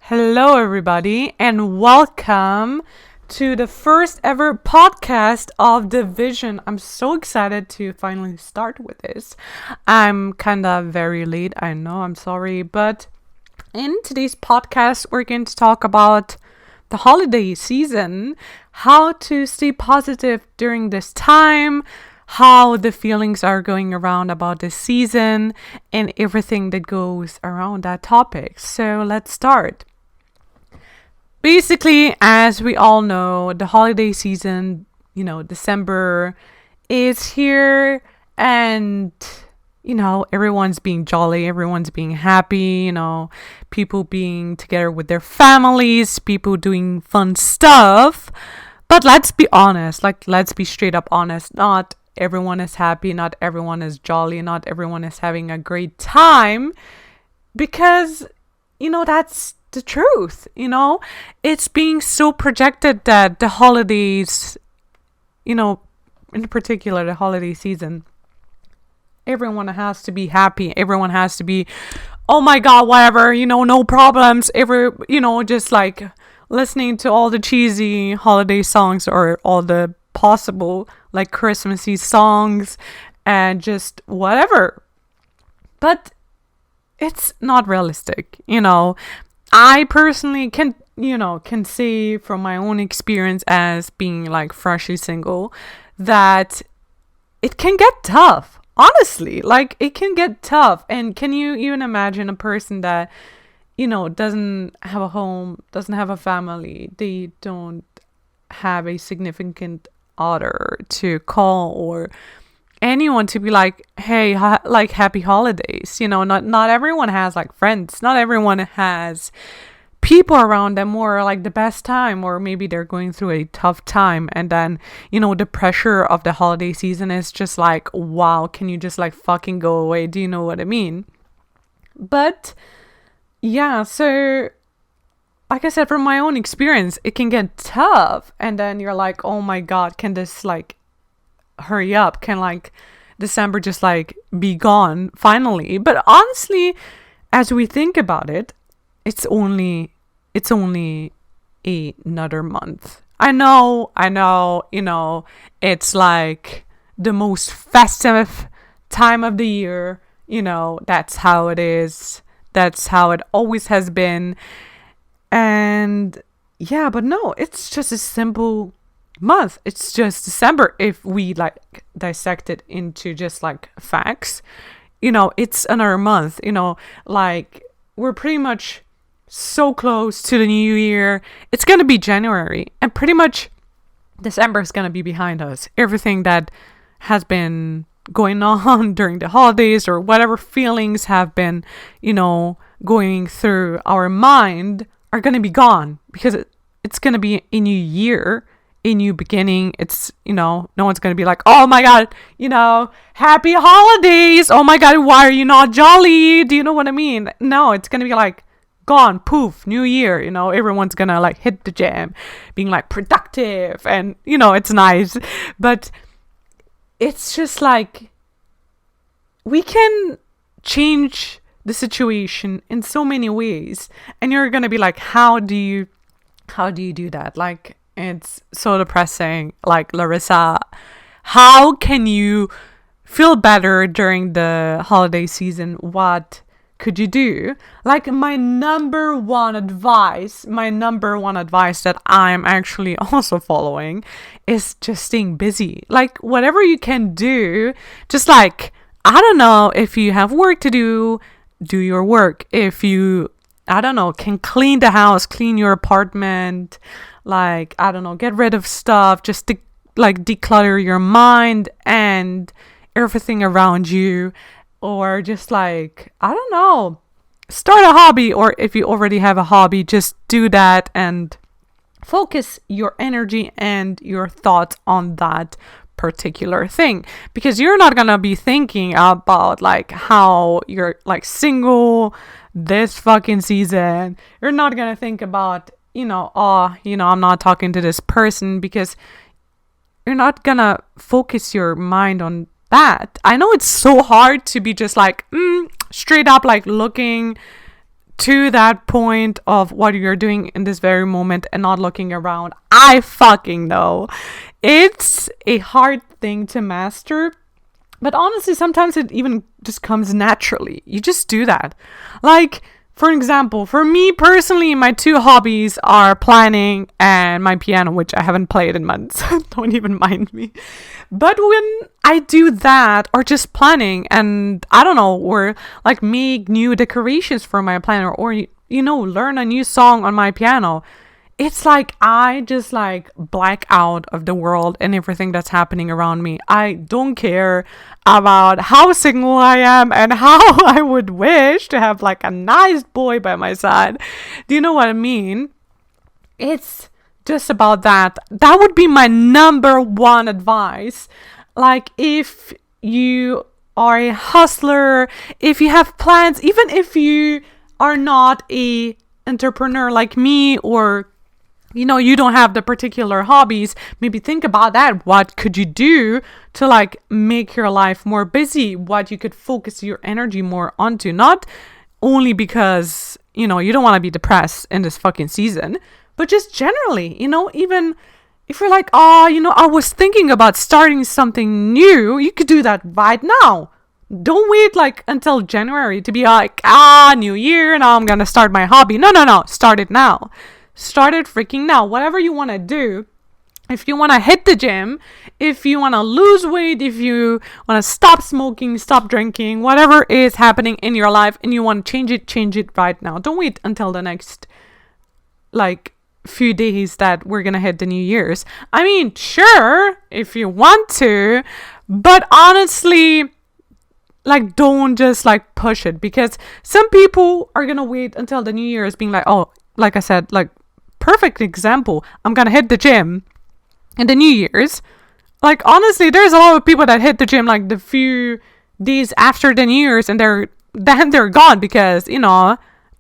Hello, everybody, and welcome to the first ever podcast of Division. I'm so excited to finally start with this. I'm kind of very late, I know, I'm sorry, but in today's podcast, we're going to talk about the holiday season, how to stay positive during this time, how the feelings are going around about this season, and everything that goes around that topic. So let's start. Basically, as we all know, the holiday season, December is here and, everyone's being jolly, everyone's being happy, people being together with their families, people doing fun stuff. But let's be honest, let's be straight up honest. Not everyone is happy, not everyone is jolly, not everyone is having a great time because, that's the truth. It's being so projected that the holidays, in particular the holiday season, everyone has to be happy, everyone has to be, oh my god, whatever, no problems, just like listening to all the cheesy holiday songs or all the possible like Christmassy songs and just whatever. But it's not realistic. I personally can say from my own experience as being like freshly single that it can get tough. Honestly, it can get tough. And can you even imagine a person that, doesn't have a home, doesn't have a family, they don't have a significant other to call or anyone to be like, hey, happy holidays. Not everyone has like friends, not everyone has people around them or like the best time, or maybe they're going through a tough time, and then the pressure of the holiday season is just like, wow, can you just like fucking go away? Do you know what I mean? But yeah, so like I said, from my own experience, it can get tough, and then you're like, oh my god, can this like hurry up, can like December just like be gone finally? But honestly, as we think about it, it's only another month. I know, it's like the most festive time of the year, that's how it is, that's how it always has been. And yeah, but no, it's just a simple month. It's just December. If we like dissect it into just like facts, it's another month. Like we're pretty much so close to the new year. It's gonna be January, and pretty much December is gonna be behind us. Everything that has been going on during the holidays or whatever feelings have been going through our mind are gonna be gone, because it's gonna be a new year, a new beginning. It's no one's gonna be like, oh my god, happy holidays, oh my god, why are you not jolly? Do you know what I mean? No, it's gonna be like gone, poof, new year. Everyone's gonna like hit the jam, being like productive, and it's nice. But it's just like we can change the situation in so many ways, and you're gonna be like, how do you do that? Like, it's so depressing. Like, Larissa, how can you feel better during the holiday season? What could you do? Like, my number one advice that I'm actually also following is just staying busy. Like, whatever you can do, just like, I don't know, if you have work to do your work. If you, I don't know, can clean the house, clean your apartment, like, I don't know, get rid of stuff, just to like declutter your mind and everything around you. Or just like, I don't know, start a hobby, or if you already have a hobby, just do that and focus your energy and your thoughts on that particular thing, because you're not gonna be thinking about like how you're like single this fucking season. You're not gonna think about I'm not talking to this person, because you're not gonna focus your mind on that. I know it's so hard to be just like straight up like looking to that point of what you're doing in this very moment and not looking around. I fucking know. It's a hard thing to master. But honestly, sometimes it even just comes naturally. You just do that. Like, for example, for me personally, my two hobbies are planning and my piano, which I haven't played in months. Don't even mind me. But when I do that, or just planning, and I don't know, or like make new decorations for my piano, or, learn a new song on my piano, it's like I just like black out of the world and everything that's happening around me. I don't care about how single I am and how I would wish to have like a nice boy by my side. Do you know what I mean? It's just about that. That would be my number one advice. Like, if you are a hustler, if you have plans, even if you are not a entrepreneur like me, or you don't have the particular hobbies, maybe think about that. What could you do to like make your life more busy? What you could focus your energy more onto? Not only because, you don't want to be depressed in this fucking season, but just generally, even if you're like, I was thinking about starting something new, you could do that right now. Don't wait like until January to be like, new year, now I'm going to start my hobby. No. Start it now. Start it freaking now. Whatever you want to do. If you want to hit the gym, if you want to lose weight, if you want to stop smoking, stop drinking, whatever is happening in your life and you want to change it right now. Don't wait until the next like few days that we're going to hit the New Year's. I mean, sure, if you want to, but honestly, like, don't just like push it, because some people are going to wait until the New Year's being like, oh, like I said, like, perfect example, I'm gonna hit the gym in the New Year's. Like, honestly, there's a lot of people that hit the gym like the few days after the New Year's, and they're gone, because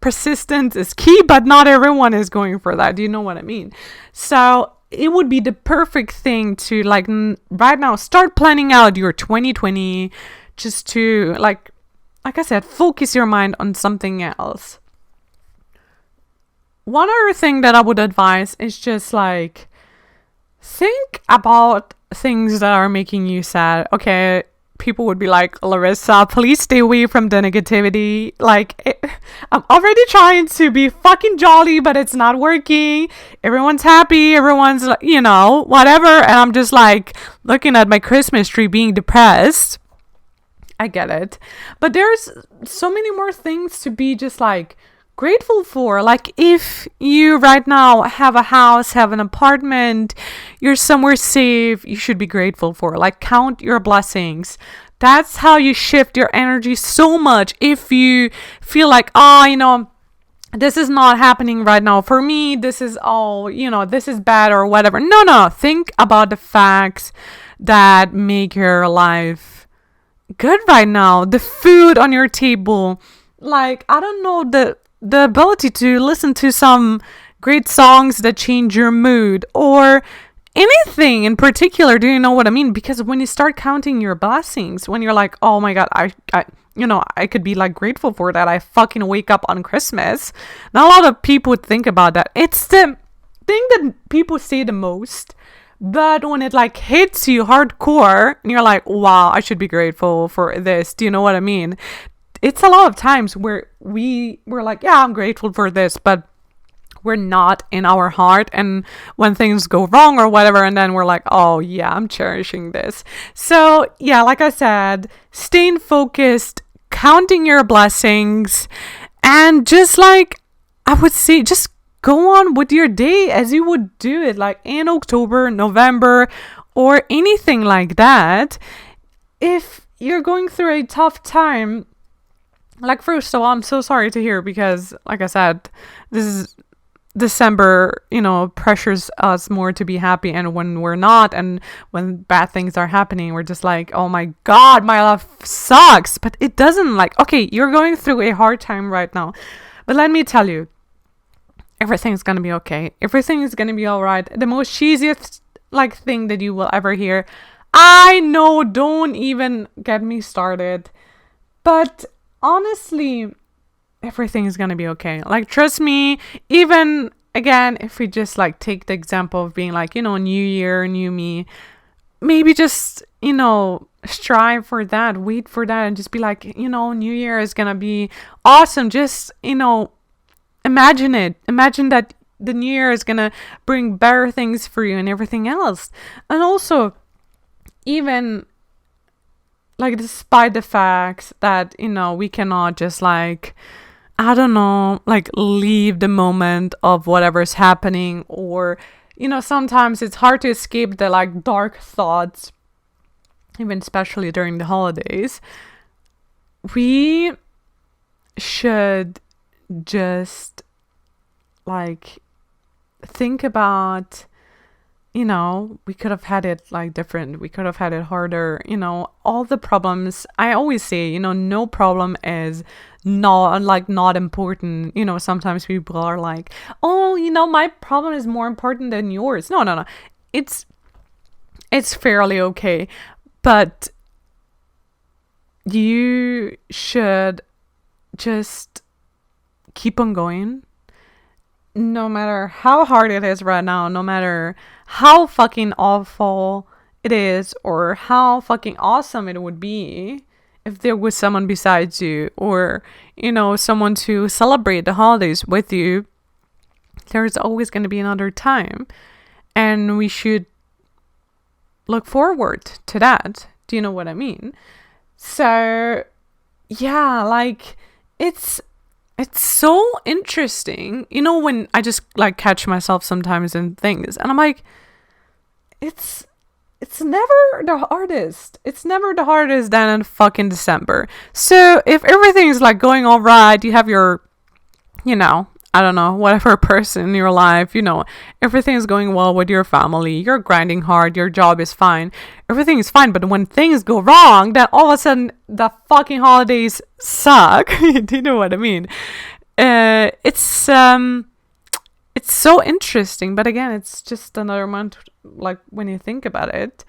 persistence is key, but not everyone is going for that. Do you know what I mean? So it would be the perfect thing to like right now start planning out your 2020, just to like I said, focus your mind on something else. One other thing that I would advise is just like think about things that are making you sad. Okay, people would be like, Larissa, please stay away from the negativity. Like, I'm already trying to be fucking jolly, but it's not working. Everyone's happy. Everyone's, whatever. And I'm just like looking at my Christmas tree being depressed. I get it. But there's so many more things to be just like grateful for. Like, if you right now have a house, have an apartment, you're somewhere safe, you should be grateful for. Like, count your blessings. That's how you shift your energy so much. If you feel like, this is not happening right now for me, this is all, this is bad or whatever. No, think about the facts that make your life good right now. The food on your table, like, I don't know, the ability to listen to some great songs that change your mood, or anything in particular. Do you know what I mean? Because when you start counting your blessings, when you're like, oh my god, I could be like grateful for that I fucking wake up on Christmas. Not a lot of people would think about that. It's the thing that people say the most, but when it like hits you hardcore and you're like, wow, I should be grateful for this. Do you know what I mean? It's a lot of times where we're like, yeah, I'm grateful for this, but we're not in our heart. And when things go wrong or whatever, and then we're like, oh yeah, I'm cherishing this. So yeah, like I said, staying focused, counting your blessings, and just like, I would say, just go on with your day as you would do it like in October, November, or anything like that. If you're going through a tough time, like, first of all, I'm so sorry to hear, because like I said, this is December, pressures us more to be happy, and when we're not, and when bad things are happening, we're just like, oh my god, my life sucks. But it doesn't. Like, okay, you're going through a hard time right now, but let me tell you, everything's gonna be okay. Everything is gonna be all right. The most cheesiest like thing that you will ever hear, I know, don't even get me started, but honestly, everything is gonna be okay. Like, trust me, even again, if we just like take the example of being like, new year, new me, maybe just, strive for that, wait for that, and just be like, new year is gonna be awesome. Just, imagine it. Imagine that the new year is gonna bring better things for you and everything else. And also, even like, despite the fact that, we cannot just like, I don't know, like leave the moment of whatever's happening, or, sometimes it's hard to escape the like dark thoughts, even especially during the holidays. We should just like think about, we could have had it like different. We could have had it harder. All the problems. I always say, no problem is not important. Sometimes people are like, oh, my problem is more important than yours. No. It's fairly okay. But you should just keep on going. No matter how hard it is right now, no matter how fucking awful it is, or how fucking awesome it would be if there was someone besides you, or, someone to celebrate the holidays with you, there's always going to be another time. And we should look forward to that. Do you know what I mean? So, yeah, like, it's so interesting, when I just like catch myself sometimes in things, and I'm like, it's never the hardest. It's never the hardest than in fucking December. So if everything's like going all right, you have your, I don't know, whatever person in your life, everything's going well with your family, you're grinding hard, your job is fine, everything is fine. But when things go wrong, then all of a sudden the fucking holidays suck. Do you know what I mean? It's so interesting, but again, it's just another month, like, when you think about it.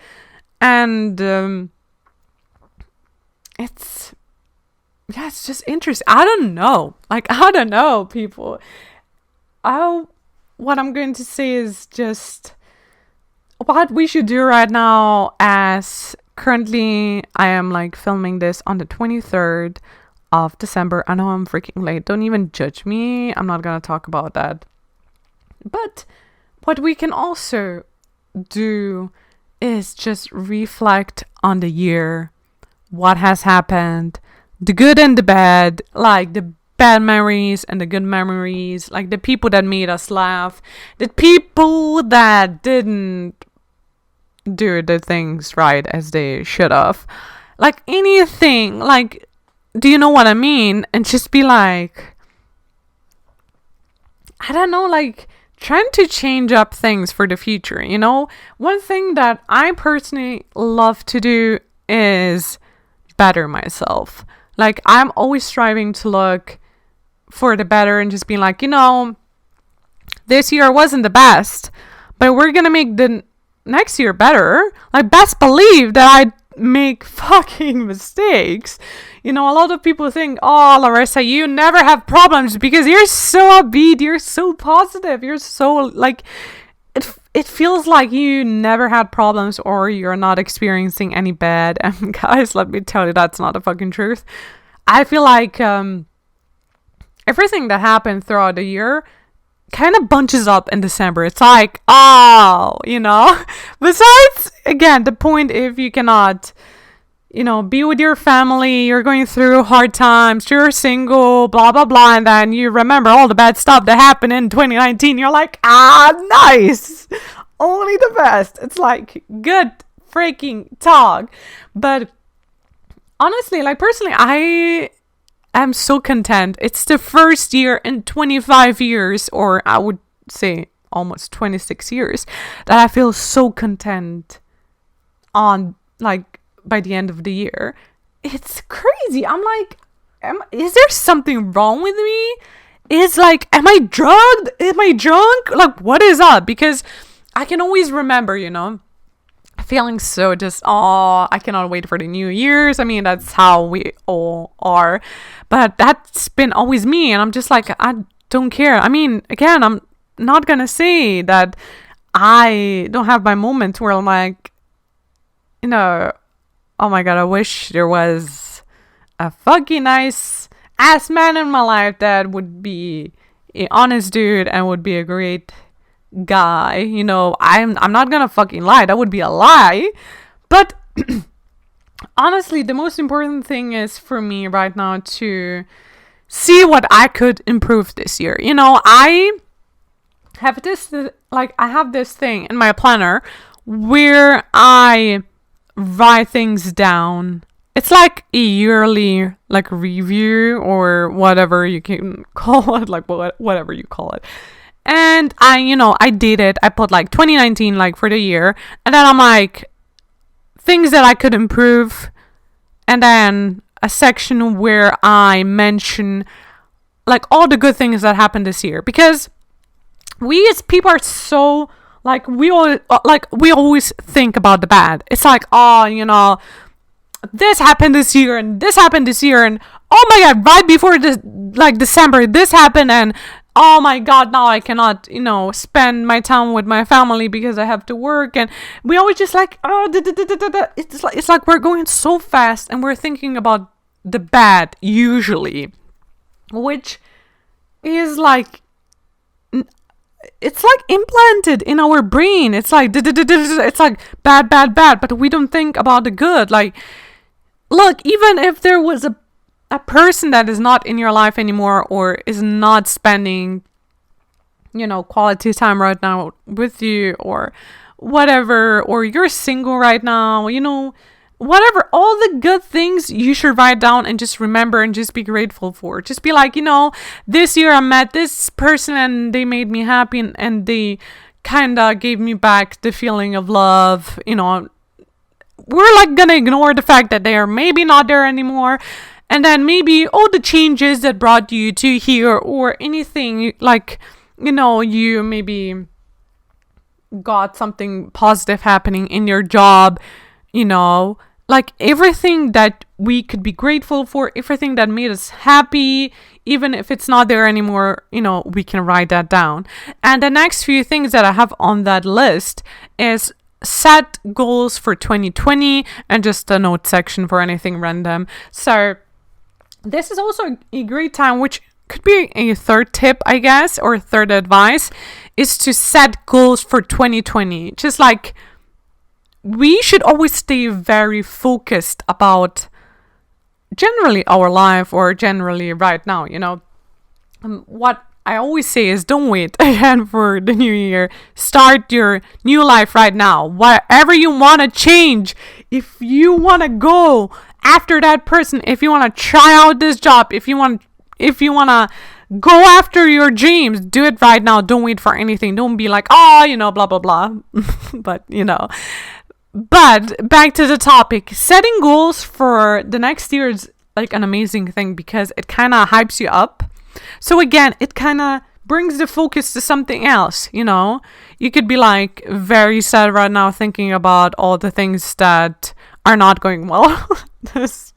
And it's just interesting. I don't know, people. What I'm going to say is just what we should do right now, as currently I am like filming this on the 23rd of December. I know I'm freaking late. Don't even judge me. I'm not going to talk about that. But what we can also do is just reflect on the year, what has happened, the good and the bad, like the bad memories and the good memories, like the people that made us laugh, the people that didn't do the things right as they should have, like anything, like, do you know what I mean? And just be like, I don't know, like, trying to change up things for the future. One thing that I personally love to do is better myself. Like, I'm always striving to look for the better and just being like, this year wasn't the best, but we're gonna make the next year better. Like, best believe that I make fucking mistakes. A lot of people think, oh, Larissa, you never have problems because you're so upbeat, you're so positive, you're so like, it feels like you never had problems, or you're not experiencing any bad. And guys, let me tell you, that's not the fucking truth. I feel like everything that happened throughout the year kind of bunches up in December. It's like, oh, besides, again, the point, if you cannot, be with your family, you're going through hard times, you're single, blah, blah, blah, and then you remember all the bad stuff that happened in 2019, you're like, nice, only the best. It's like, good freaking talk. But honestly, like, personally, I am so content. It's the first year in 25 years, or I would say almost 26 years, that I feel so content on, like, by the end of the year. It's crazy. I'm like, is there something wrong with me? Is like, am I drugged? Am I drunk? Like, what is up? Because I can always remember, feeling so just, oh, I cannot wait for the New Year's. I mean, that's how we all are. But that's been always me. And I'm just like, I don't care. I mean, again, I'm not going to say that I don't have my moments where I'm like, oh my God, I wish there was a fucking nice ass man in my life that would be an honest dude and would be a great guy. I'm not gonna fucking lie, that would be a lie. But honestly, the most important thing is for me right now to see what I could improve this year. I have this thing in my planner where I write things down. It's like a yearly review or whatever you can call it, whatever you call it. And I did it. I put 2019 for the year, and then I'm like, things that I could improve, and then a section where I mention all the good things that happened this year, because we as people are so we always think about the bad. It's this happened this year and this happened this year, and oh my God, right before this December this happened, and oh my God, now I cannot spend my time with my family because I have to work. And we always just it's like we're going so fast and we're thinking about the bad usually, which is it's implanted in our brain. It's it's bad, bad, bad, but we don't think about the good. Look, even if there was a person that is not in your life anymore or is not spending, quality time right now with you or whatever, or you're single right now, whatever, all the good things you should write down and just remember and just be grateful for. Just be this year I met this person and they made me happy, and they kind of gave me back the feeling of love. We're gonna ignore the fact that they are maybe not there anymore. And then maybe all the changes that brought you to here, or anything you maybe got something positive happening in your job, everything that we could be grateful for, everything that made us happy, even if it's not there anymore, we can write that down. And the next few things that I have on that list is set goals for 2020 and just a note section for anything random. So this is also a great time, which could be a third tip, I guess, or third advice, is to set goals for 2020. Just we should always stay very focused about generally our life, or generally right now, what I always say is, don't wait again for the new year. Start your new life right now. Whatever you want to change, if you want to go after that person, if you want to try out this job, if you want to go after your dreams, do it right now. Don't wait for anything. Don't be blah, blah, blah. But back to the topic. Setting goals for the next year is an amazing thing, because it kind of hypes you up. So again, it kind of brings the focus to something else. You could be very sad right now thinking about all the things that are not going well this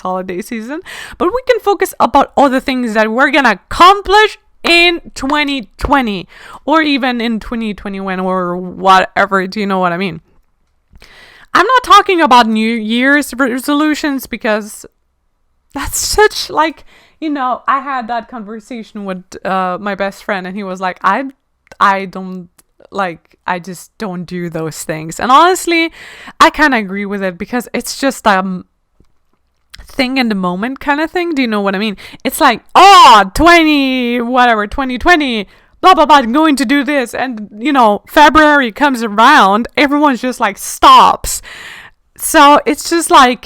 holiday season, but we can focus about all the things that we're gonna accomplish in 2020, or even in 2021, or whatever. Do you know what I mean? I'm not talking about New Year's resolutions, because that's such I had that conversation with my best friend, and he was like, I don't I just don't do those things. And honestly, I kind of agree with it, because it's just thing in the moment kind of thing. Do you know what I mean? It's 2020, blah blah blah, I'm going to do this, and February comes around, everyone's just stops. So it's just I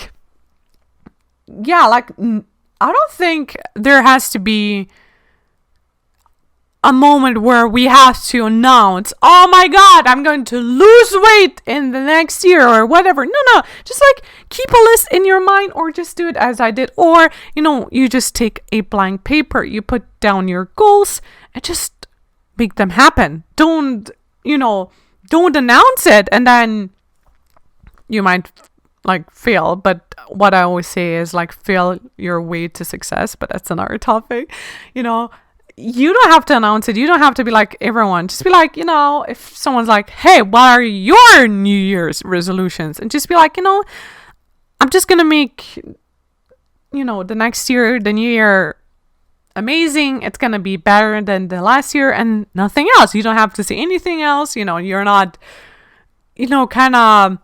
don't think there has to be a moment where we have to announce, oh my God, I'm going to lose weight in the next year or whatever. No, just keep a list in your mind, or just do it as I did. Or, you just take a blank paper, you put down your goals and just make them happen. Don't announce it and then you might like fail, but what I always say is like fail your way to success, but that's another topic. You know, you don't have to announce it. You don't have to be like everyone. Just be like, if someone's like, hey, what are your New Year's resolutions? And just be like, I'm just gonna make, the next year, the new year, amazing. It's gonna be better than the last year and nothing else. You don't have to say anything else. You're not, kind of,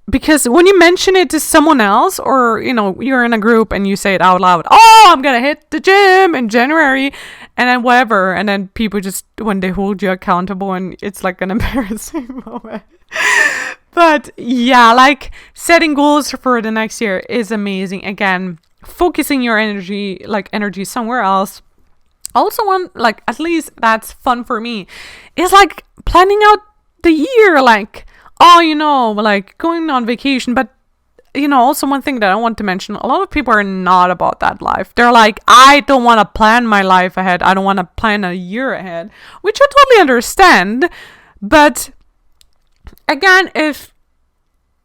because when you mention it to someone else, or you're in a group and you say it out loud, oh, I'm gonna hit the gym in January, and then whatever, and then people just, when they hold you accountable, and it's like an embarrassing moment. But yeah, like setting goals for the next year is amazing. Again, focusing your energy somewhere else. Also, one, like, at least that's fun for me, is like planning out the year, like, like going on vacation. But also one thing that I want to mention, a lot of people are not about that life. They're like, I don't want to plan my life ahead. I don't want to plan a year ahead, which I totally understand. But again, if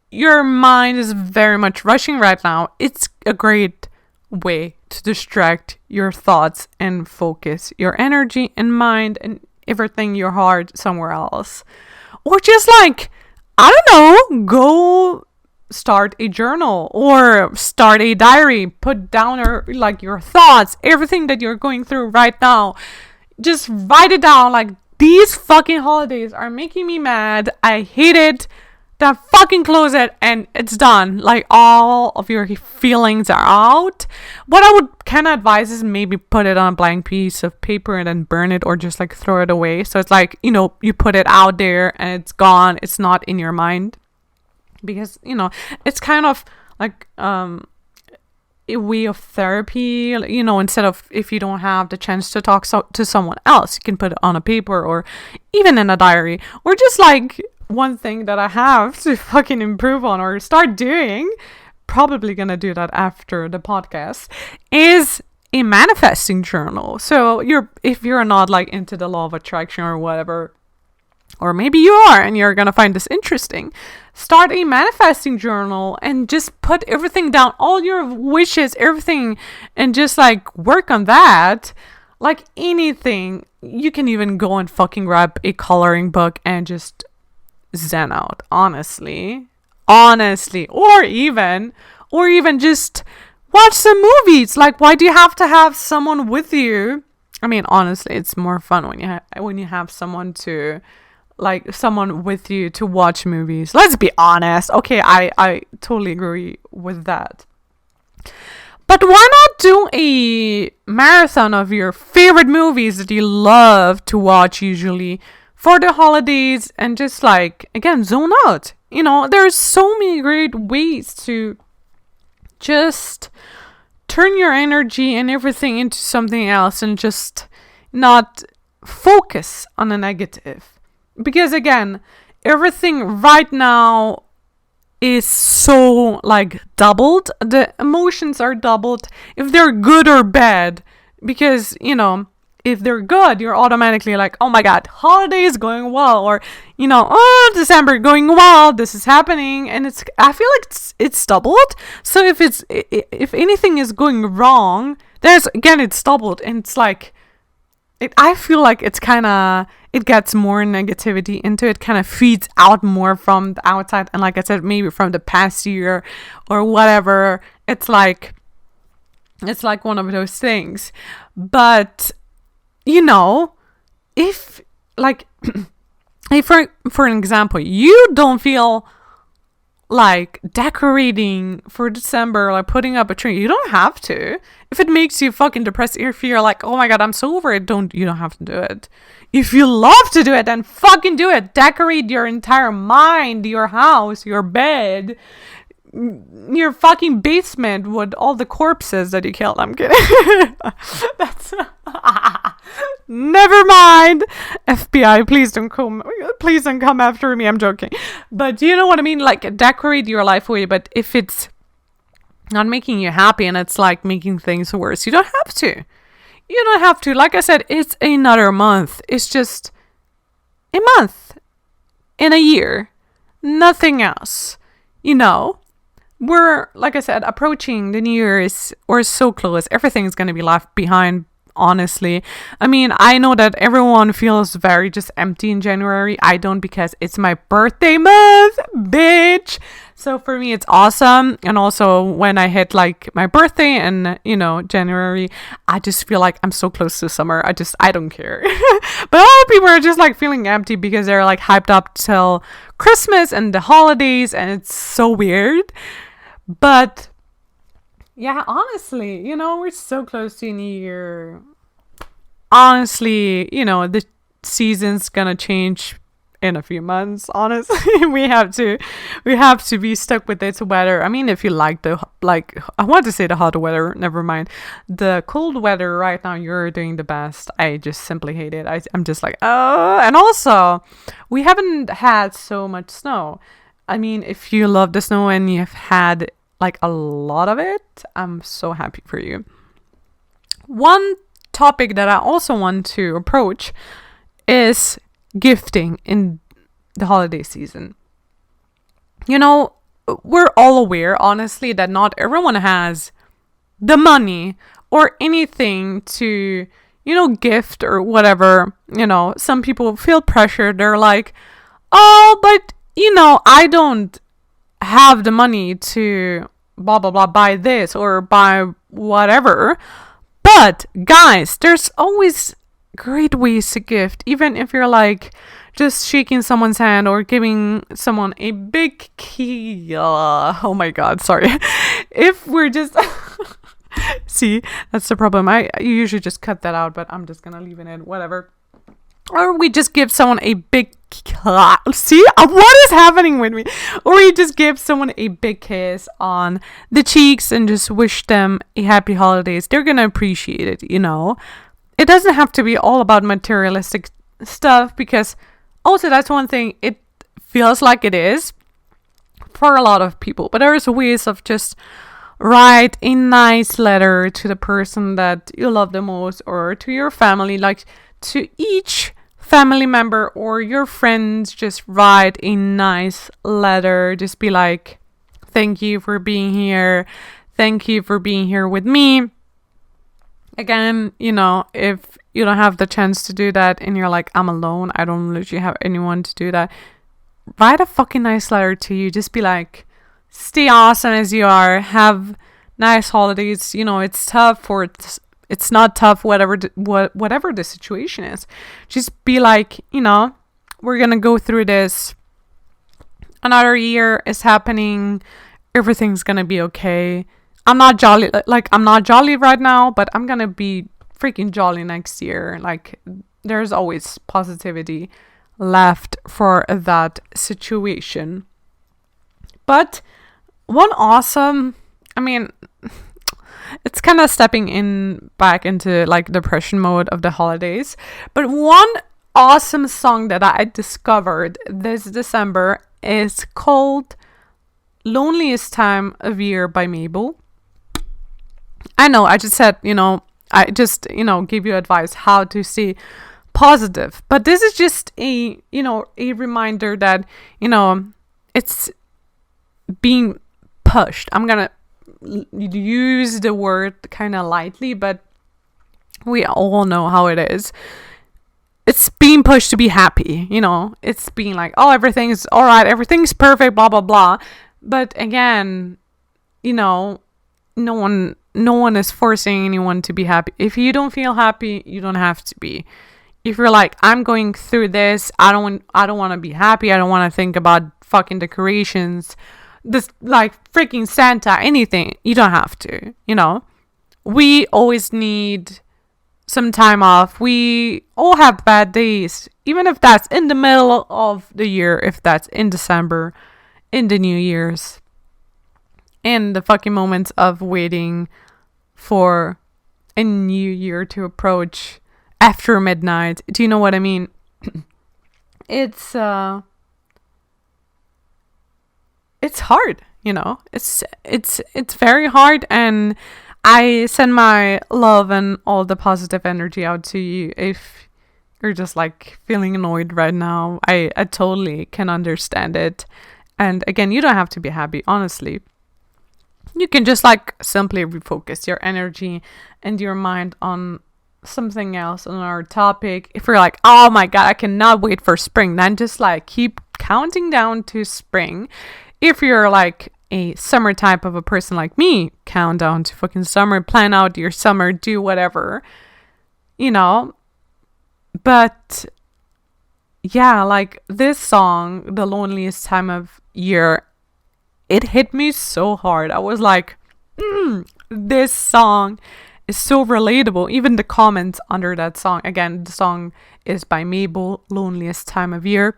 your mind is very much rushing right now, it's a great way to distract your thoughts and focus your energy and mind and everything, your heart, somewhere else. Or just like, I don't know, go start a journal or start a diary, put down your thoughts, everything that you're going through right now. Just write it down. Like, these fucking holidays are making me mad. I hate it. Then fucking close it and it's done. Like, all of your feelings are out. What I would kind of advise is maybe put it on a blank piece of paper and then burn it, or just like throw it away. So it's like, you put it out there and it's gone. It's not in your mind. Because, it's kind of like a way of therapy. Instead of, if you don't have the chance to talk to someone else, you can put it on a paper or even in a diary. Or just like, one thing that I have to fucking improve on or start doing, probably gonna do that after the podcast, is a manifesting journal. So if you're not like into the law of attraction or whatever, or maybe you are and you're gonna find this interesting, start a manifesting journal and just put everything down, all your wishes, everything, and just like work on that. Like anything, you can even go and fucking grab a coloring book and just zen out, honestly, or even just watch some movies. Like, why do you have to have someone with you? I mean, honestly, it's more fun when you have someone with you to watch movies. Let's be honest. Okay, I totally agree with that. But why not do a marathon of your favorite movies that you love to watch usually for the holidays, and just like, again, zone out. There's so many great ways to just turn your energy and everything into something else and just not focus on the negative. Because again, everything right now is so like doubled. The emotions are doubled, if they're good or bad. Because, if they're good, you're automatically like, oh my god, holiday is going well, or December going well, this is happening, and I feel like it's doubled. So if anything is going wrong, it's doubled, and it's like, I feel like it gets more negativity into it, kind of feeds out more from the outside, and like I said, maybe from the past year or whatever. It's like one of those things. But if like, if for an example, you don't feel like decorating for December, like putting up a tree, you don't have to. If it makes you fucking depressed, if you're like, oh my god, I'm so over it, you don't have to do it. If you love to do it, then fucking do it. Decorate your entire mind, your house, your bed, your fucking basement with all the corpses that you killed. I'm kidding. That's never mind. FBI, please don't come after me. I'm joking. But you know what I mean? Like, decorate your life away. But if it's not making you happy and it's like making things worse, you don't have to. You don't have to. Like I said, it's another month. It's just a month in a year. Nothing else. you know, we're, like I said, approaching the New Year's. We're so close. Everything's going to be left behind, honestly. I mean, I know that everyone feels very just empty in January. I don't, because it's my birthday month, bitch. So for me, it's awesome. And also when I hit like my birthday and, January, I just feel like I'm so close to summer. I don't care. But a lot of people are just like feeling empty because they're like hyped up till Christmas and the holidays, and it's so weird. But yeah, honestly, we're so close to New Year. Honestly, the season's gonna change in a few months. Honestly, we have to be stuck with this weather. I mean, if you like I want to say the hot weather, never mind. The cold weather right now, you're doing the best. I just simply hate it. I'm just like, oh, and also, we haven't had so much snow. I mean, if you love the snow and you've had like a lot of it, I'm so happy for you. One topic that I also want to approach is gifting in the holiday season. We're all aware, honestly, that not everyone has the money or anything to, gift or whatever. Some people feel pressured. They're like, oh, but, I don't have the money to blah, blah, blah, buy this or buy whatever. But guys, there's always great ways to gift, even if you're like just shaking someone's hand or giving someone a big key. Oh my god, sorry. If we're just see, that's the problem. I usually just cut that out, but I'm just gonna leave it in, whatever. Or we just give someone a big see what is happening with me, or we just give someone a big kiss on the cheeks and just wish them a happy holidays. They're gonna appreciate it. It doesn't have to be all about materialistic stuff, because also that's one thing it feels like it is for a lot of people. But there's ways of just write a nice letter to the person that you love the most, or to your family, like to each family member or your friends. Just write a nice letter. Just be like, thank you for being here. Thank you for being here with me. Again, if you don't have the chance to do that and you're like, I'm alone, I don't literally have anyone to do that, write a fucking nice letter to you. Just be like, stay awesome as you are. Have nice holidays. It's tough, or it's not tough, whatever the situation is. Just be like, we're gonna go through this. Another year is happening. Everything's gonna be okay. I'm not jolly right now, but I'm gonna be freaking jolly next year. Like, there's always positivity left for that situation. But it's kind of stepping back into like depression mode of the holidays. But one awesome song that I discovered this December is called Loneliest Time of Year by Mabel. I know, I just said, I just, gave you advice how to stay positive. But this is just a reminder that, it's being pushed. I'm going to use the word kind of lightly, but we all know how it is. It's being pushed to be happy, It's being like, oh, everything's all right, everything's perfect, blah, blah, blah. But again, no one is forcing anyone to be happy. If you don't feel happy, you don't have to be. If you're like, I'm going through this, I don't want to be happy, I don't want to think about fucking decorations, this like freaking Santa, anything, you don't have to. We always need some time off. We all have bad days, even if that's in the middle of the year, if that's in December, in the New Year's, in the fucking moments of waiting for a new year to approach after midnight. Do you know what I mean? It's hard, it's very hard, and I send my love and all the positive energy out to you. If you're just like feeling annoyed right now, I totally can understand it. And again, you don't have to be happy, honestly. You can just like simply refocus your energy and your mind on something else, on our topic. If you're like, oh my god, I cannot wait for spring, then just like keep counting down to spring. If you're like a summer type of a person like me, count down to fucking summer, plan out your summer, do whatever, you know. But yeah, like this song, The Loneliest Time of Year, it hit me so hard. I was like, this song is so relatable. Even the comments under that song, again, the song is by Mabel, Loneliest Time of Year.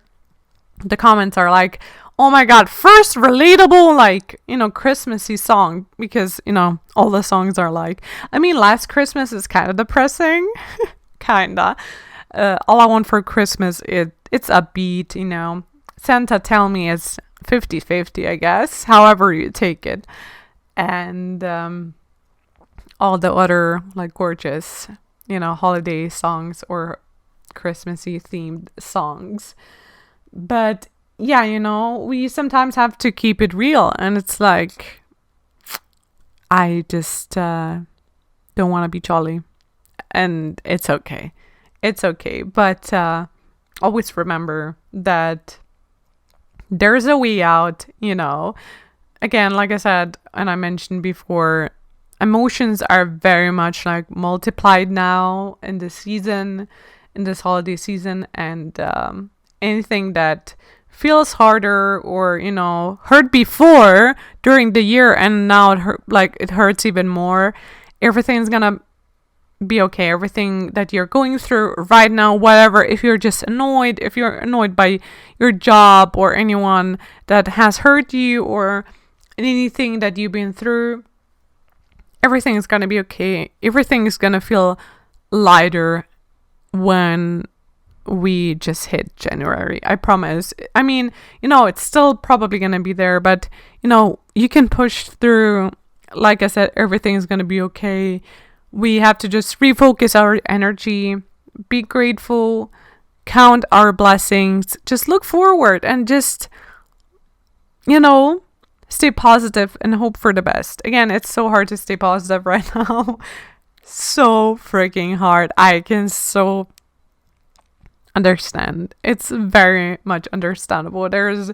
The comments are like, oh my god, first relatable, like, you know, Christmassy song, because, you know, all the songs are like, I mean, Last Christmas is kind of depressing, kinda. All I Want for Christmas, it's upbeat, you know. Santa Tell Me is 50-50, I guess, however you take it. And all the other like gorgeous, you know, holiday songs or Christmassy themed songs. But yeah, you know, we sometimes have to keep it real, and it's like, I just don't want to be jolly, and it's okay. It's okay, but always remember that there's a way out, you know. Again, like I said, and I mentioned before, emotions are very much like multiplied now in this season, in this holiday season, and anything that feels harder or, you know, hurt before during the year and now it hurts even more, everything's gonna be okay. Everything that you're going through right now, whatever, if you're annoyed by your job or anyone that has hurt you or anything that you've been through, everything is gonna be okay. Everything is gonna feel lighter when we just hit January. I promise. I mean, you know, it's still probably gonna be there, but you know, you can push through. Like I said, everything is gonna be okay. We have to just refocus our energy, be grateful, count our blessings, just look forward and just, you know, stay positive and hope for the best. Again, it's so hard to stay positive right now. So freaking hard. I can so understand. It's very much understandable. There's,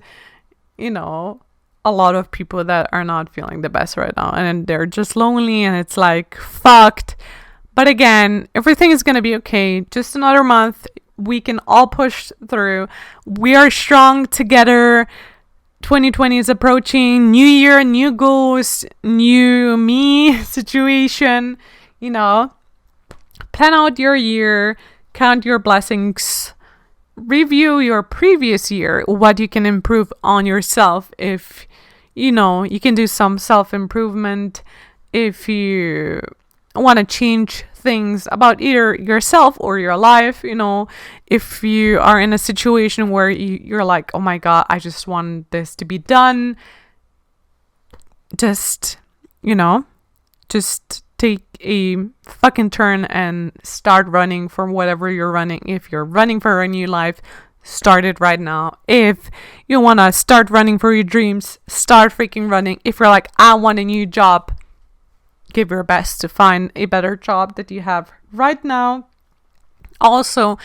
you know, a lot of people that are not feeling the best right now, and they're just lonely, and it's like fucked. But again, everything is gonna be okay. Just another month. We can all push through. We are strong together. 2020 is approaching. New year, new goals, new me situation. You know, plan out your year, count your blessings, review your previous year, what you can improve on yourself. If you know, you can do some self-improvement. If you want to change things about either yourself or your life, you know, if you are in a situation where you're like, oh my god, I just want this to be done, just, you know, just take a fucking turn and start running for whatever you're running. If you're running for a new life, start it right now. If you want to start running for your dreams, start freaking running. If you're like, I want a new job, give your best to find a better job that you have right now. Also,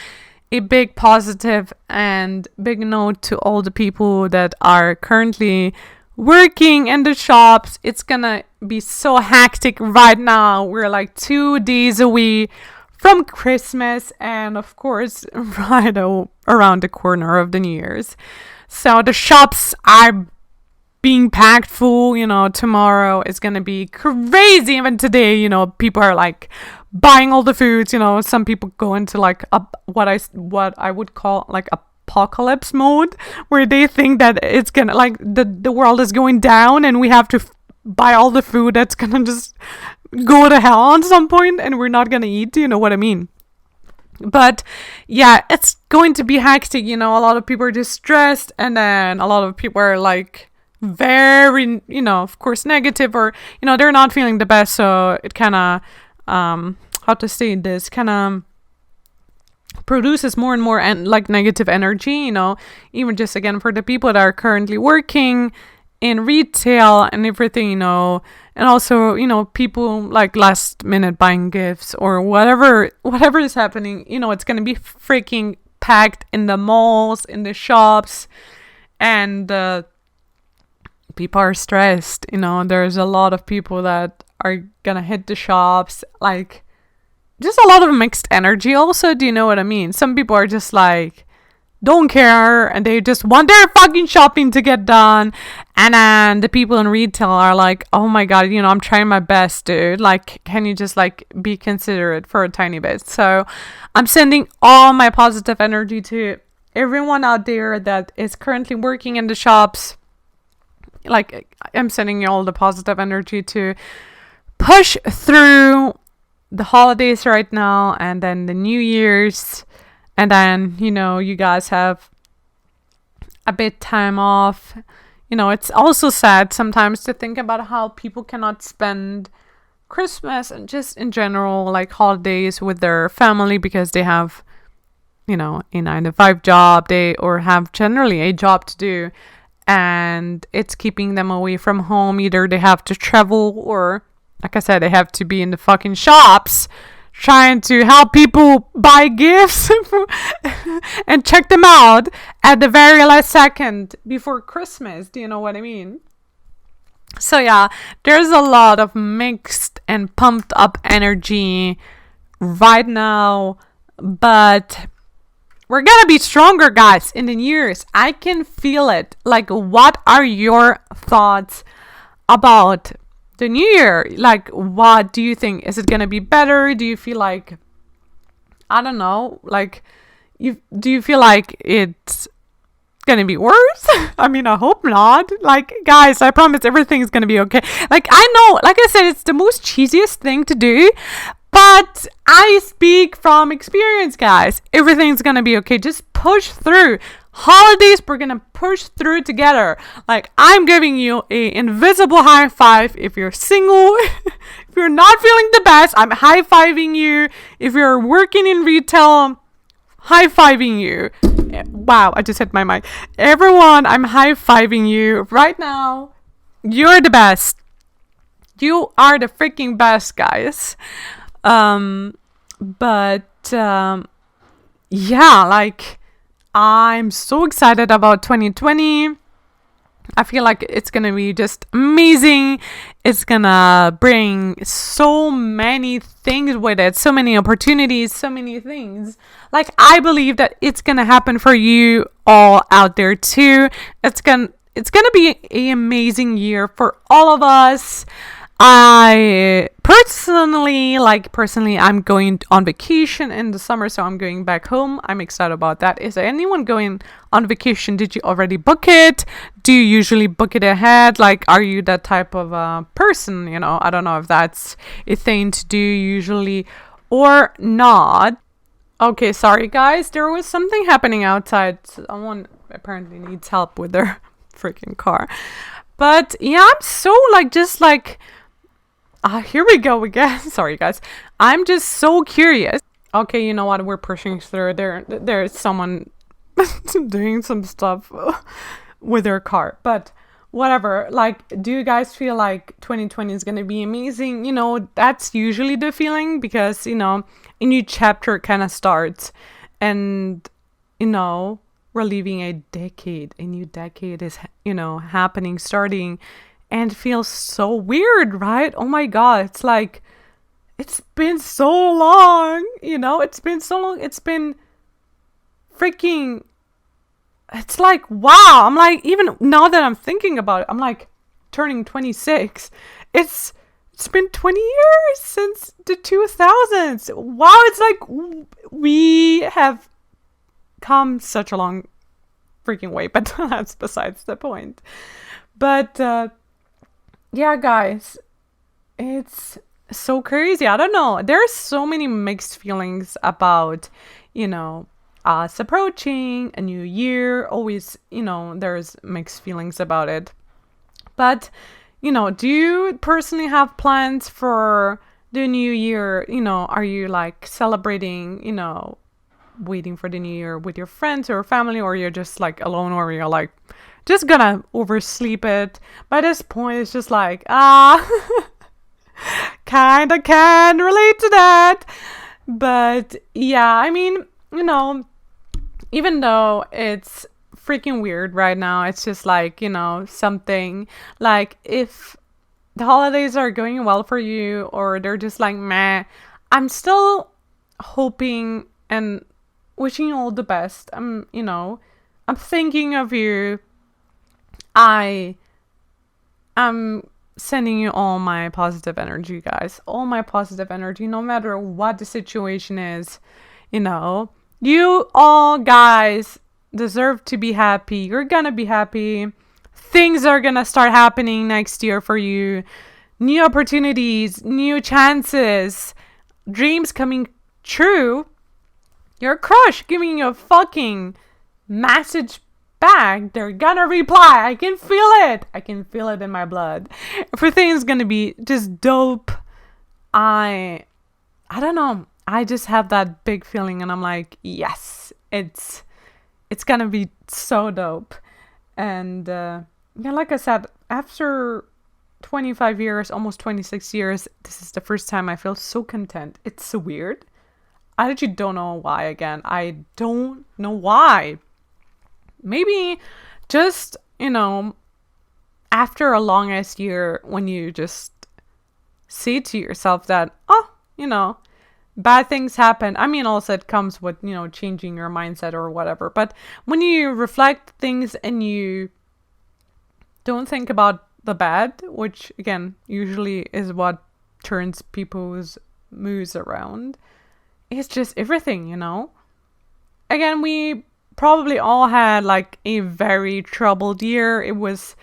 a big positive and big note to all the people that are currently working in the shops. It's gonna be so hectic right now. We're like 2 days away from Christmas, and of course right around the corner of the New Year's. So the shops are being packed full. You know, tomorrow is gonna be crazy. Even today, you know, people are like buying all the foods. You know, some people go into like what I would call like apocalypse mode, where they think that it's gonna like the world is going down and we have to buy all the food that's gonna just go to hell on some point and we're not gonna eat. You know what I mean? But yeah, it's going to be hectic. You know, a lot of people are distressed, and then a lot of people are like very, you know, of course negative, or you know, they're not feeling the best. So it kind of how to say this, kind of produces more and more and like negative energy, even just again for the people that are currently working in retail and everything, and also, people like last minute buying gifts or whatever is happening, it's going to be freaking packed in the malls, in the shops, and people are stressed, there's a lot of people that are going to hit the shops, like just a lot of mixed energy also, do you know what I mean? Some people are just like, don't care, and they just want their fucking shopping to get done, and then the people in retail are like, oh my god, I'm trying my best, dude, like, can you just like be considerate for a tiny bit? So I'm sending all my positive energy to everyone out there that is currently working in the shops. Like, I'm sending all the positive energy to push through the holidays right now, and then the New Year's. And then, you guys have a bit time off. It's also sad sometimes to think about how people cannot spend Christmas and just in general, like holidays with their family because they have, a 9-to-5 job, or have generally a job to do. And it's keeping them away from home. Either they have to travel or, like I said, they have to be in the fucking shops trying to help people buy gifts and check them out at the very last second before Christmas. Do you know what I mean? So yeah, there's a lot of mixed and pumped up energy right now, but we're gonna be stronger, guys, in the years. I can feel it. Like, what are your thoughts about the new year? Like, what do you think? Is it gonna be better? Do you feel like, I don't know, like, do you feel like it's gonna be worse? I mean, I hope not. Like, guys, I promise everything's gonna be okay. Like, I know, like I said, it's the most cheesiest thing to do, but I speak from experience, guys. Everything's gonna be okay. Just push through. Holidays, we're gonna push through together. Like, I'm giving you a invisible high five if you're single. If you're not feeling the best, I'm high-fiving you. If you're working in retail, high-fiving you. Wow, I just hit my mic. Everyone, I'm high-fiving you right now. You're the best. You are the freaking best, guys. Yeah, like, I'm so excited about 2020. I feel like it's gonna be just amazing. It's gonna bring so many things with it, so many opportunities, so many things. Like, I believe that it's gonna happen for you all out there too. It's gonna be an amazing year for all of us. I personally, I'm going on vacation in the summer, so I'm going back home. I'm excited about that. Is there anyone going on vacation? Did you already book it? Do you usually book it ahead? Like, are you that type of person? I don't know if that's a thing to do usually or not. Okay, sorry guys, there was something happening outside. Someone apparently needs help with their freaking car. But yeah, I'm so here we go again. Sorry, guys. I'm just so curious. Okay, you know what? We're pushing through. There's someone doing some stuff with their car. But whatever. Like, do you guys feel like 2020 is going to be amazing? That's usually the feeling because, a new chapter kind of starts. And, we're leaving a decade. A new decade is, happening, starting. And feels so weird, right? Oh my god, it's like, it's been so long, it's been so long. It's been freaking, it's like, wow. I'm like, even now that I'm thinking about it, I'm like turning 26. It's been 20 years since the 2000s. Wow, it's like we have come such a long freaking way, but that's besides the point. But yeah, guys, it's so crazy. I don't know. There's so many mixed feelings about, us approaching a new year. Always, there's mixed feelings about it. But, do you personally have plans for the new year? Are you like celebrating, waiting for the new year with your friends or family, or you're just like alone, or you're like just gonna oversleep it. By this point, it's just like, kinda can relate to that. But yeah, I mean, even though it's freaking weird right now, it's just like, something like if the holidays are going well for you or they're just like meh, I'm still hoping and wishing you all the best. I'm thinking of you. I am sending you all my positive energy, guys. All my positive energy, no matter what the situation is. You all guys deserve to be happy. You're gonna be happy. Things are gonna start happening next year for you. New opportunities, new chances, dreams coming true. Your crush giving you a fucking message back. They're gonna reply. I can feel it. I can feel it in my blood. Everything's gonna be just dope. I don't know. I just have that big feeling, and I'm like, yes, it's gonna be so dope. And like I said, after 25 years, almost 26 years, this is the first time I feel so content. It's so weird. I actually don't know why. Again, I don't know why. Maybe just, after a long ass year, when you just say to yourself that, bad things happen. I mean, also it comes with, changing your mindset or whatever. But when you reflect things and you don't think about the bad, which again, usually is what turns people's moods around, it's just everything, Again, we probably all had like a very troubled year. It was,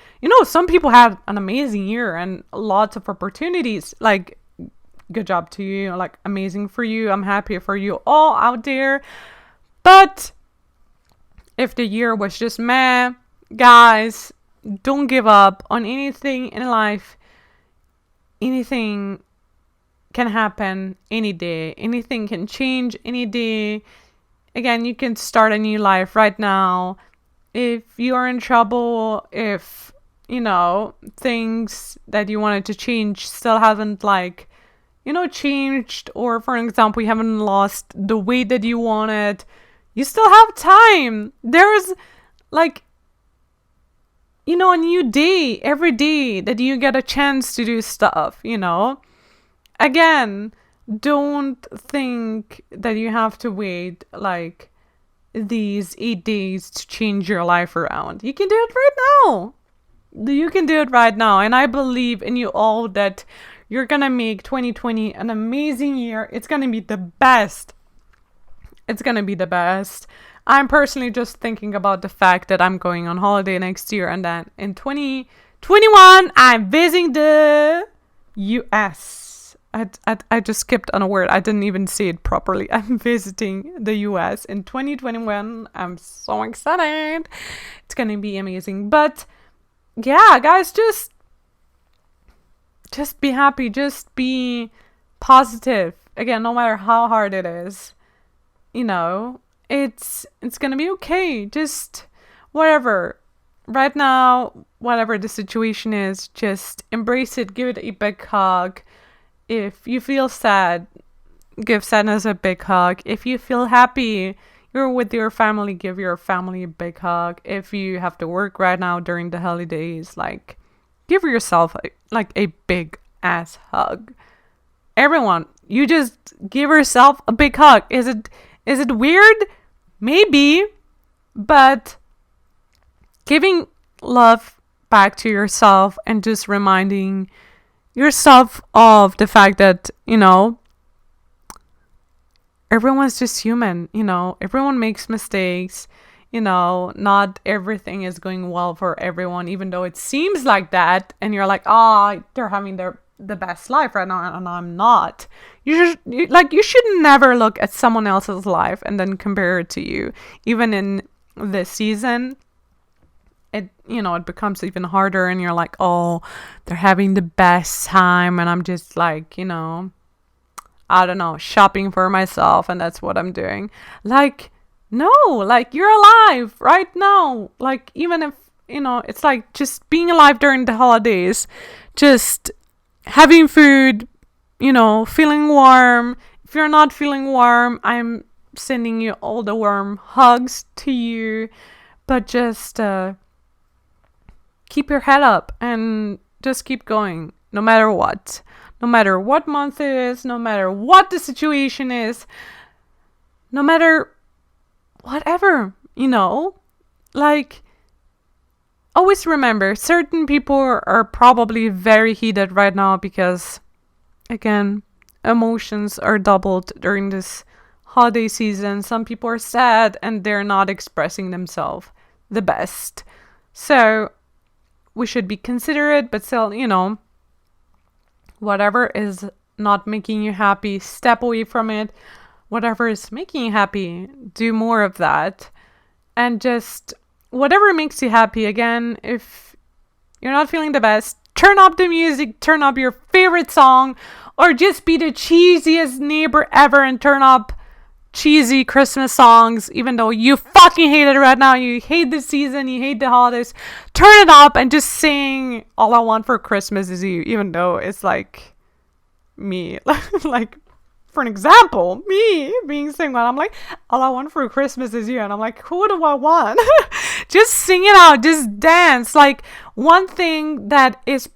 some people had an amazing year and lots of opportunities. Like, good job to you, like amazing for you. I'm happy for you all out there. But if the year was just meh, guys, don't give up on anything in life. Anything can happen any day. Anything can change any day. Again, you can start a new life right now. If you are in trouble, if, things that you wanted to change still haven't changed, or for example, you haven't lost the weight that you wanted, you still have time. There's a new day every day that you get a chance to do stuff, Again, don't think that you have to wait these 8 days to change your life around. You can do it right now. You can do it right now. And I believe in you all that you're going to make 2020 an amazing year. It's going to be the best. It's going to be the best. I'm personally just thinking about the fact that I'm going on holiday next year. And then in 2021, I'm visiting the US. I just skipped on a word. I didn't even say it properly. I'm visiting the US in 2021. I'm so excited. It's going to be amazing. But yeah, guys, just be happy. Just be positive. Again, no matter how hard it is, it's going to be okay. Just whatever. Right now, whatever the situation is, just embrace it. Give it a big hug. If you feel sad, give sadness a big hug. If you feel happy, you're with your family, give your family a big hug. If you have to work right now during the holidays, give yourself a big ass hug. Everyone, you just give yourself a big hug. Is it weird? Maybe, but giving love back to yourself and just reminding yourself of the fact that, everyone's just human, everyone makes mistakes, not everything is going well for everyone, even though it seems like that, and you're like, they're having the best life right now, and I'm not. You should never look at someone else's life and then compare it to you. Even in this season, it becomes even harder, and you're like, they're having the best time, and I'm just like, I don't know, shopping for myself, and that's what I'm doing. Like, no, like, you're alive right now. Like, even if, it's like just being alive during the holidays, just having food, feeling warm. If you're not feeling warm, I'm sending you all the warm hugs to you. But just keep your head up and just keep going, no matter what. No matter what month it is, no matter what the situation is, no matter whatever, like, always remember, certain people are probably very heated right now because, again, emotions are doubled during this holiday season. Some people are sad and they're not expressing themselves the best. So we should be considerate, but still, whatever is not making you happy, step away from it. Whatever is making you happy, do more of that. And just whatever makes you happy. Again, if you're not feeling the best, turn up the music, turn up your favorite song, or just be the cheesiest neighbor ever and turn up cheesy Christmas songs, even though you fucking hate it right now. You hate the season, you hate the holidays. Turn it up and just sing All I Want for Christmas Is You, even though it's like me. Like, for an example, me being single, I'm like, all I want for Christmas is you. And I'm like, who do I want? Just sing it out, just dance. Like, one thing that is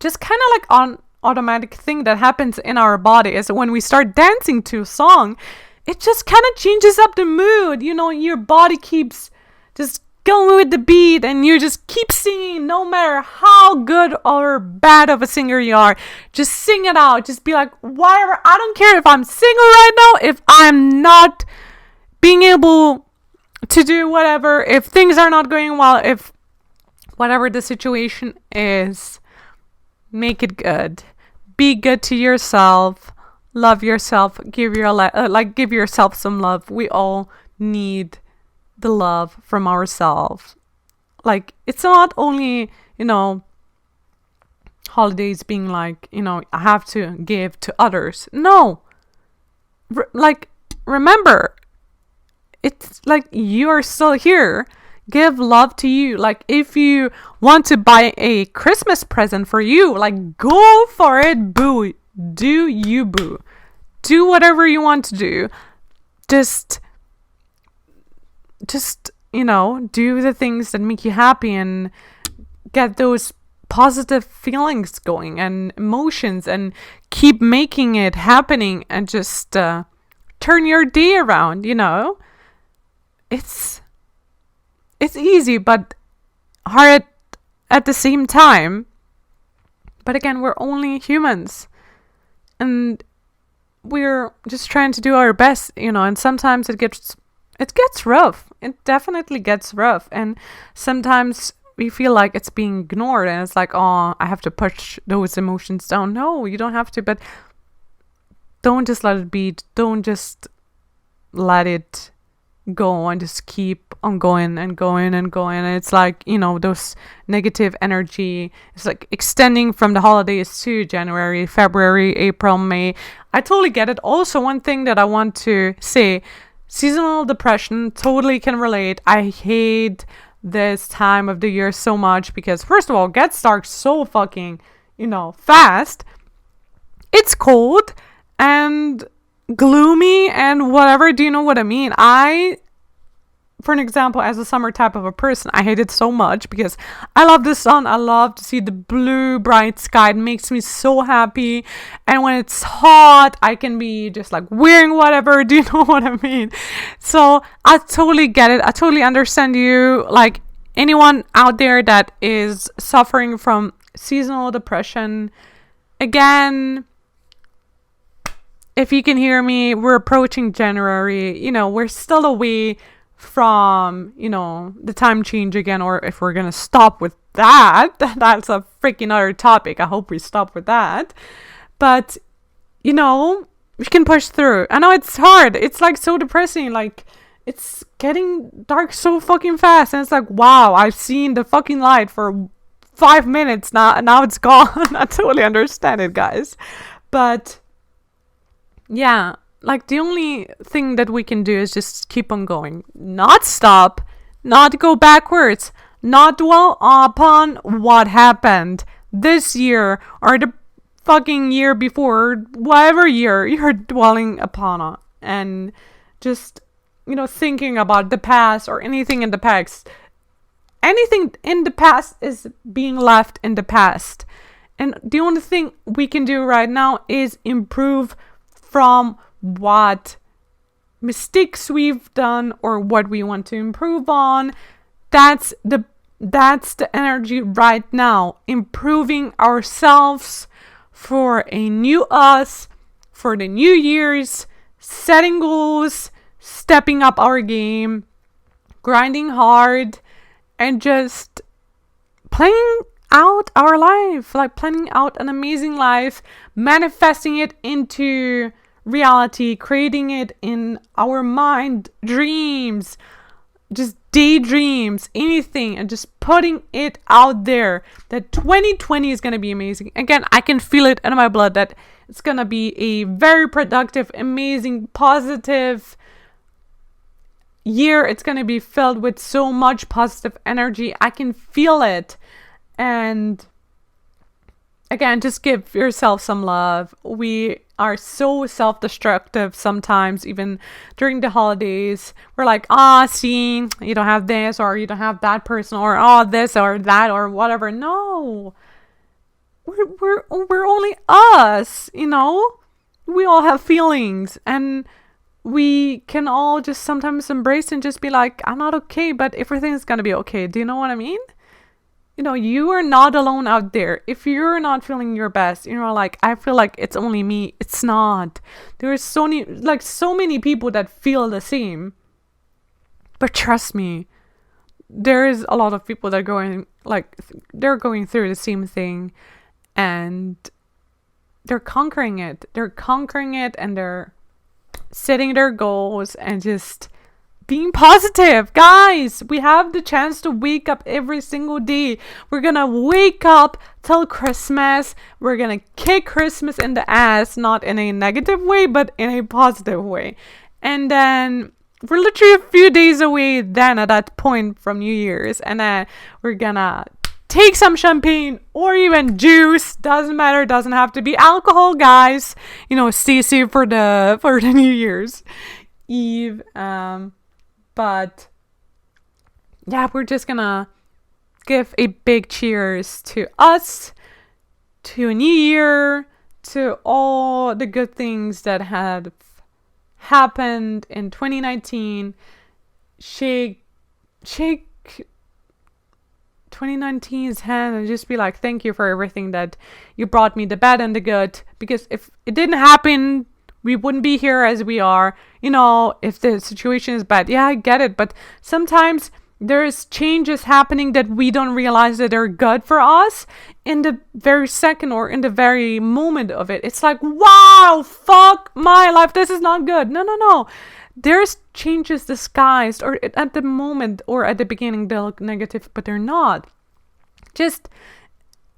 just kind of like on automatic thing that happens in our body is when we start dancing to a song, it just kind of changes up the mood. Your body keeps just going with the beat and you just keep singing no matter how good or bad of a singer you are. Just sing it out. Just be like, whatever. I don't care if I'm single right now, if I'm not being able to do whatever, if things are not going well, if whatever the situation is. Make it good. Be good to yourself. Love yourself. Give yourself some love. We all need the love from ourselves. Like, it's not only, holidays being like, I have to give to others. No. Remember, it's like you're still here. Give love to you. Like, if you want to buy a Christmas present for you, like, go for it, boo. Do you, boo. Do whatever you want to do. Just do the things that make you happy and get those positive feelings going and emotions and keep making it happening and just turn your day around, It's easy, but hard at the same time. But again, we're only humans. And we're just trying to do our best, and sometimes it gets rough. It definitely gets rough. And sometimes we feel like it's being ignored and it's like, oh, I have to push those emotions down. No, you don't have to, but don't just let it be. Don't just let it go and just keep on going and going and going. And it's like, those negative energy, it's like extending from the holidays to January, February, April, May. I totally get it. Also, one thing that I want to say, seasonal depression, totally can relate. I hate this time of the year so much because, first of all, it gets dark so fucking, fast. It's cold and gloomy and whatever. Do you know what I mean? For an example, as a summer type of a person, I hate it so much because I love the sun. I love to see the blue, bright sky. It makes me so happy. And when it's hot, I can be just like wearing whatever. Do you know what I mean? So I totally get it. I totally understand you. Like, anyone out there that is suffering from seasonal depression, again, if you can hear me, we're approaching January. We're still away from, the time change again, or if we're gonna stop with that, that's a freaking other topic. I hope we stop with that. But, we can push through. I know it's hard. It's like so depressing. Like, it's getting dark so fucking fast. And it's like, wow, I've seen the fucking light for 5 minutes now, and now it's gone. I totally understand it, guys. But yeah, like the only thing that we can do is just keep on going, not stop, not go backwards, not dwell upon what happened this year or the fucking year before, whatever year you're dwelling upon it, and just, thinking about the past or anything in the past. Anything in the past is being left in the past. And the only thing we can do right now is improve from what mistakes we've done or what we want to improve on. That's the energy right now. Improving ourselves for a new us, for the new years, setting goals, stepping up our game, grinding hard, and just playing out our life, like planning out an amazing life, manifesting it into reality, creating it in our mind, dreams, just daydreams, anything, and just putting it out there that 2020 is going to be amazing. Again, I can feel it in my blood that it's going to be a very productive, amazing, positive year. It's going to be filled with so much positive energy. I can feel it. And again, just give yourself some love. We are so self-destructive sometimes, even during the holidays. We're like, see, you don't have this, or you don't have that person, or this or that or whatever. No, we're only us, We all have feelings, and we can all just sometimes embrace and just be like, I'm not okay, but everything's gonna be okay. Do you know what I mean? You are not alone out there. If you're not feeling your best, like, I feel like it's only me. It's not. There's so many people that feel the same. But trust me, there is a lot of people that they're going through the same thing, and they're conquering it. They're conquering it, and they're setting their goals and just being positive. Guys, we have the chance to wake up every single day. We're gonna wake up till Christmas. We're gonna kick Christmas in the ass, not in a negative way, but in a positive way. And then we're literally a few days away then at that point from New Year's. And then we're gonna take some champagne or even juice. Doesn't matter. Doesn't have to be alcohol, guys. Stay safe for the New Year's Eve. But yeah, we're just gonna give a big cheers to us, to a new year, to all the good things that have happened in 2019. Shake 2019's hand and just be like, thank you for everything that you brought me, the bad and the good. Because if it didn't happen, we wouldn't be here as we are. If the situation is bad, yeah, I get it. But sometimes there's changes happening that we don't realize that are good for us in the very second or in the very moment of it. It's like, wow, fuck my life. This is not good. No. There's changes disguised or at the moment or at the beginning they look negative, but they're not. Just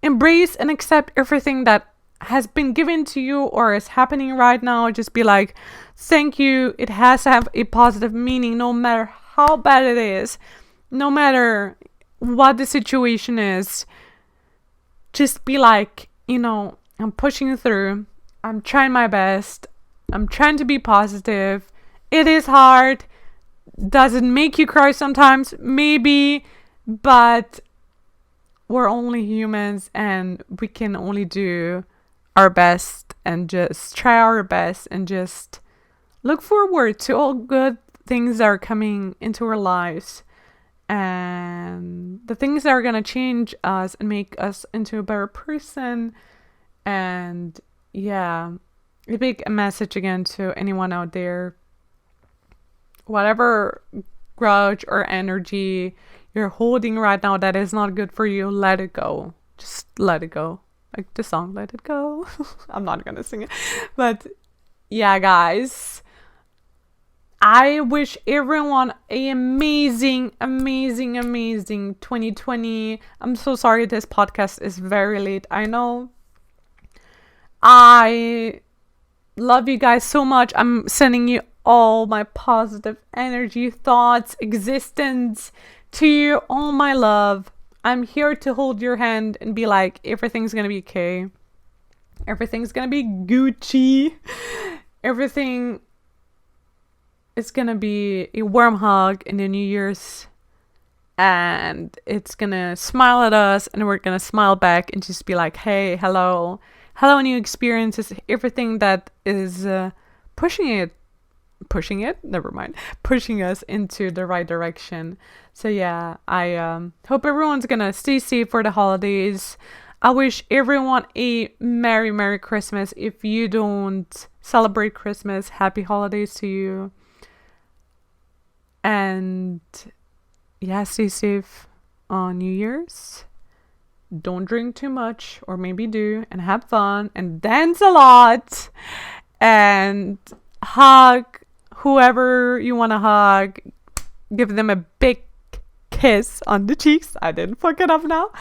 embrace and accept everything that has been given to you or is happening right now. Just be like, thank you. It has to have a positive meaning, no matter how bad it is, no matter what the situation is. Just be like, I'm pushing through. I'm trying my best. I'm trying to be positive. It is hard. Does it make you cry sometimes? Maybe, but we're only humans and we can only do our best and just try our best and just look forward to all good things that are coming into our lives and the things that are going to change us and make us into a better person. And yeah, a big message again to anyone out there. Whatever grudge or energy you're holding right now that is not good for you, let it go. Just let it go. Like the song, Let It Go. I'm not gonna sing it. But yeah, guys, I wish everyone an amazing 2020. I'm so sorry this podcast is very late. I know. Love you guys so much. I'm sending you all my positive energy, thoughts, existence to you, all my love. I'm here to hold your hand and be like, everything's gonna be okay. Everything's gonna be Gucci. Everything is gonna be a warm hug in the New Year's. And it's gonna smile at us, and we're gonna smile back and just be like, hey, hello. Hello, new experiences. Everything that is pushing us into the right direction. So yeah, I hope everyone's gonna stay safe for the holidays. I wish everyone a Merry Christmas. If you don't celebrate Christmas, happy holidays to you. And yeah, stay safe on New Year's. Don't drink too much, or maybe do, and have fun and dance a lot and hug whoever you want to hug. Give them a big kiss on the cheeks. I didn't fuck it up now.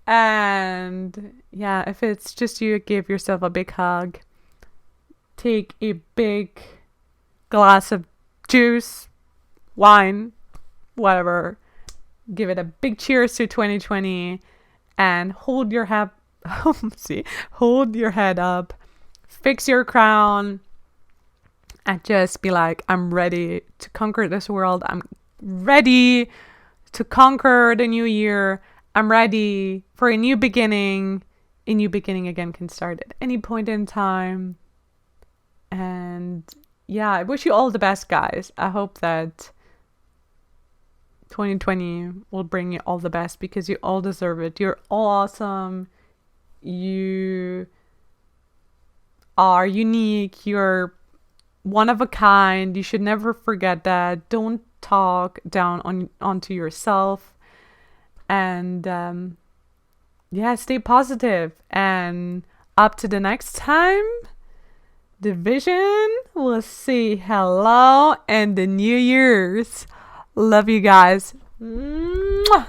And yeah, if it's just you, give yourself a big hug. Take a big glass of juice, wine, whatever. Give it a big cheers to 2020 and hold your head up, fix your crown, and just be like, I'm ready to conquer this world. I'm ready to conquer the new year. I'm ready for a new beginning. A new beginning again can start at any point in time. And yeah, I wish you all the best, guys. I hope that 2020 will bring you all the best, because you all deserve it. You're all awesome. You are unique. You're one of a kind. You should never forget that. Don't talk down onto yourself. And yeah, stay positive. And up to the next time, the vision will say hello and the New Year's. Love you guys. Mwah!